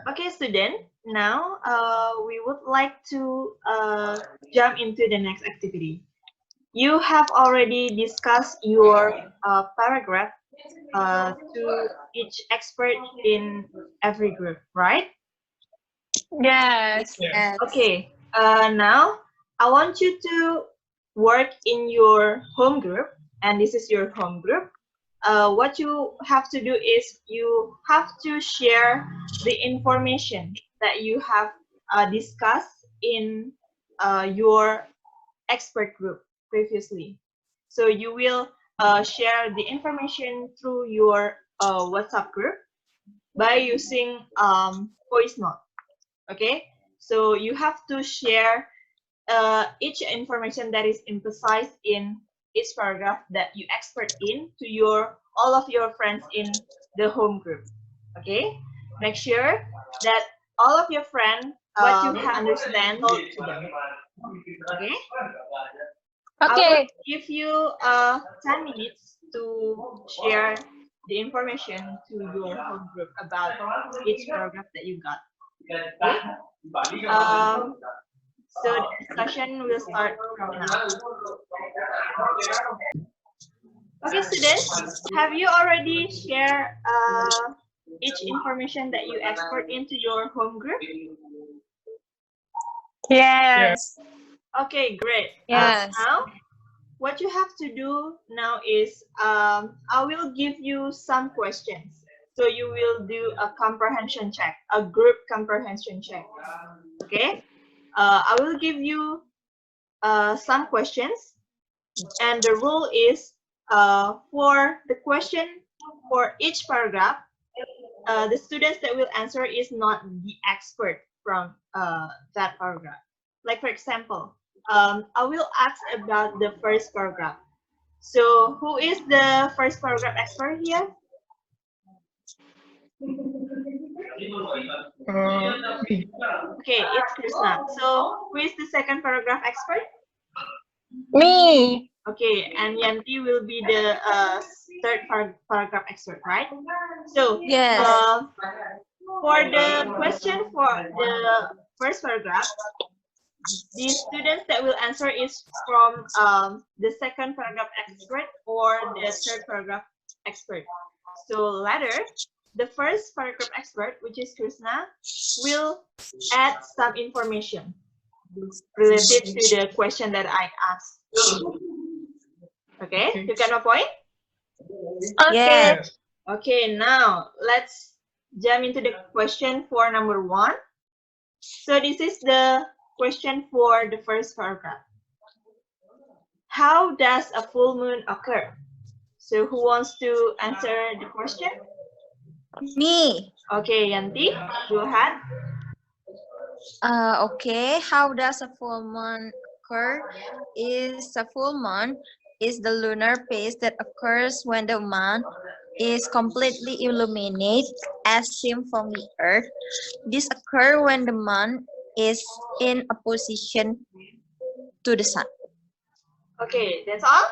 Okay, student. Now we would like to jump into the next activity. You have already discussed your paragraph to each expert in every group, right? Yes. Yeah. Yes. Okay. Now I want you to work in your home group, and this is your home group. What you have to do is you have to share the information that you have discussed in your expert group previously. So you will share the information through your WhatsApp group by using voice note. Okay, so you have to share each information that is emphasized in each paragraph that you expert in to your all of your friends in the home group. Okay, make sure that all of your friends what you have understand told to them. Okay, I will Okay. give you 10 minutes to share the information to your home group about each paragraph that you got. Okay, um, so the discussion will start from now. Okay, students, have you already shared each information that you export into your home group? Yeah. Yes. Okay, great. Yes. Now, what you have to do now is I will give you some questions. So you will do a comprehension check, a group comprehension check. Okay, I will give you some questions, and the rule is for the question for each paragraph, the students that will answer is not the expert from that paragraph. Like for example, I will ask about the first paragraph. So who is the first paragraph expert here? Me. Okay, it's Krishna. So who is the second paragraph expert? Me. Okay, and Yanti will be the third paragraph expert, right? So Yes. for the question for the first paragraph, the students that will answer is from the second paragraph expert or the third paragraph expert. So later, the first paragraph expert, which is Krishna, will add some information related to the question that I asked. Okay, you get my point? Okay. Yes. Okay, now let's jump into the question for number 1. So this is the question for the first paragraph. How does a full moon occur? So who wants to answer the question? Me. Okay, Yanti, go ahead. Okay. How does a full moon occur? Is a full moon is the lunar phase that occurs when the moon is completely illuminated as seen from the earth. This occurs when the moon is in opposition to the sun. Okay, that's all?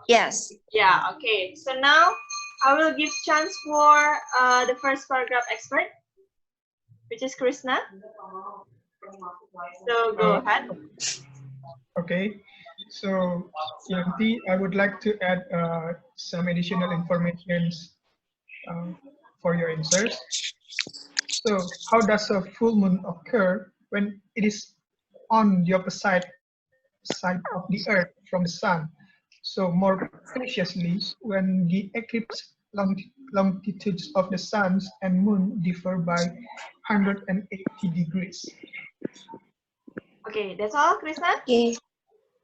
Yes. Yeah, okay. So now I will give chance for the first paragraph expert, which is Krishna. So go Uh, ahead. okay. So, Yanti, I would like to add some additional informations uh, for your answers. So, how does a full moon occur when it is on the opposite side of the Earth from the Sun? So, more precisely, when the eclipse longitudes of the Sun and Moon differ by 180 degrees. Okay, that's all, Krishna? Okay.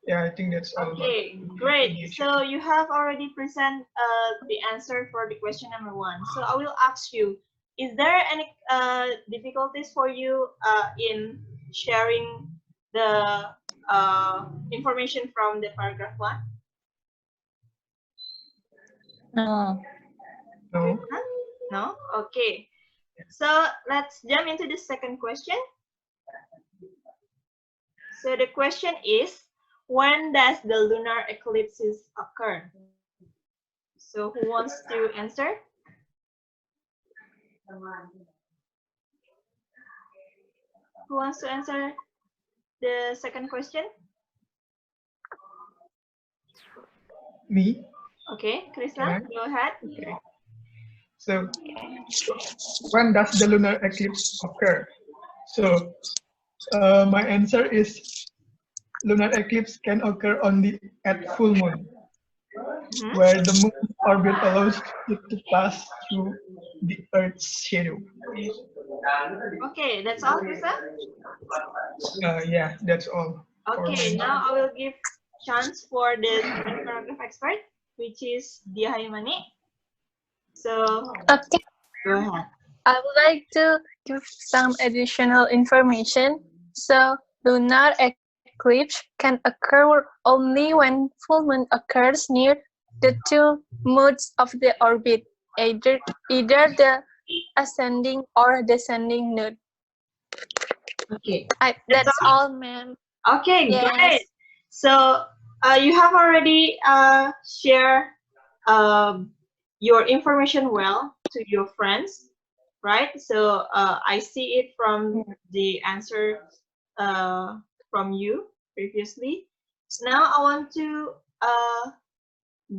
Yeah, I think that's all about Okay, the great. information. So you have already present the answer for the question number 1. So I will ask you, is there any difficulties for you in sharing the information from the paragraph 1? No. No. Krishna? No? Okay. So let's jump into the second question. So the question is, when does the lunar eclipses occur? So who wants to answer? Who wants to answer the second question? Me? Okay, Krishna, Can I? go ahead. Okay. So, when does the lunar eclipse occur? So, my answer is lunar eclipse can occur only at full moon, Mhm. where the moon's orbit allows it to pass through the Earth's shadow. Okay, that's all, Krishna? Yeah, that's all for Okay, me. now I will give chance for the second paragraph expert, which is Dia Haimani. So Okay, go ahead. I would like to give some additional information. So, lunar eclipse can occur only when full moon occurs near the two moons of the orbit, either the ascending or descending node. Okay, That's all, ma'am. okay, Yes. great. So you have already shared your information well to your friends, right? So I see it from the answer from you previously. So now I want to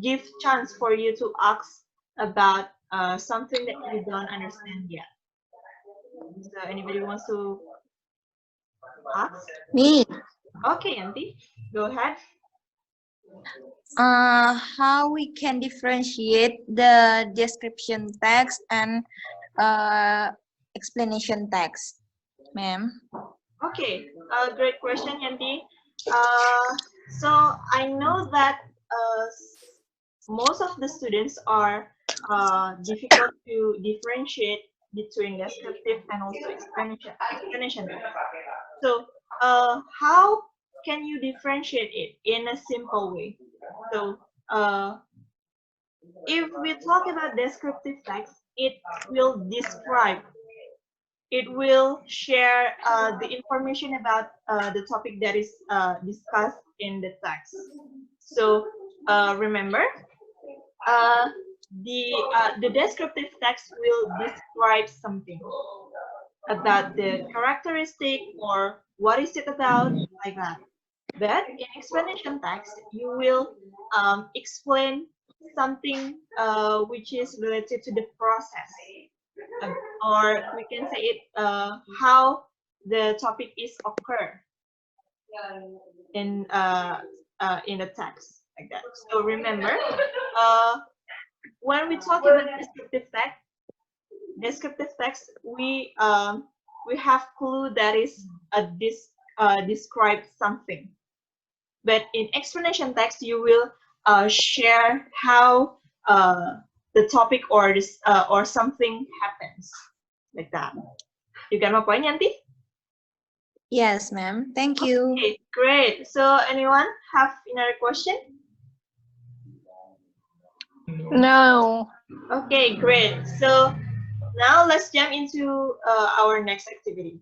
give chance for you to ask about something that you don't understand yet. So anybody wants to ask? Me. Okay, Auntie, go ahead. How we can differentiate the description text and explanation text, ma'am? Okay, great question, Yanti. So I know that most of the students are difficult to differentiate between descriptive and also explanation text. So how can you differentiate it in a simple way? So if we talk about descriptive text, it will describe, it will share the information about the topic that is discussed in the text. So remember, the descriptive text will describe something about the characteristic or what is it about, like that. But in explanation text, you will explain something which is related to the process, or we can say it how the topic is occur in the text, like that. So remember, when we talk about descriptive text, we have clue that is describe something. But in explanation text, you will share how the topic or this or something happens, like that. You get my point, Yanti? Yes, ma'am. Thank you. Okay, great. So anyone have another question? No. Okay, great. So now let's jump into our next activity.